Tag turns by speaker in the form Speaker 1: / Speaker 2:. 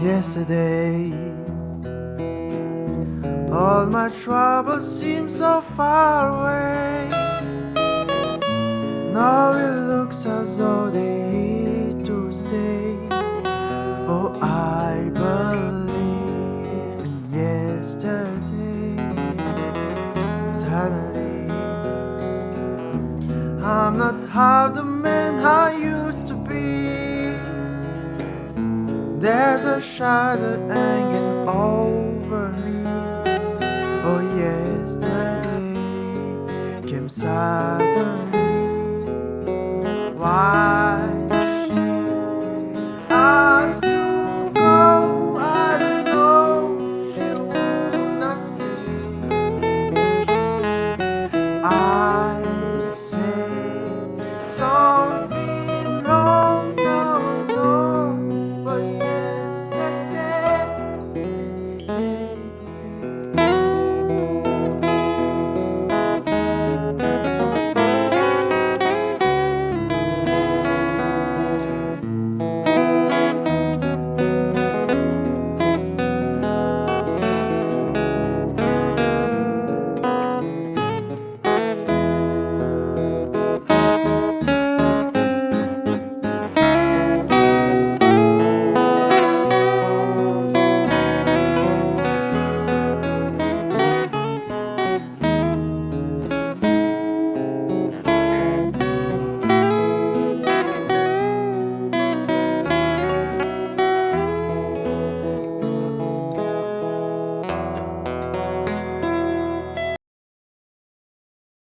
Speaker 1: yesterday. All my troubles seem so far away. Now it looks as though they're here to stay. Oh, I believe in yesterday. Suddenly, I'm not half the man I used to be. There's a shadow hanging over me. Oh, yesterday came suddenly.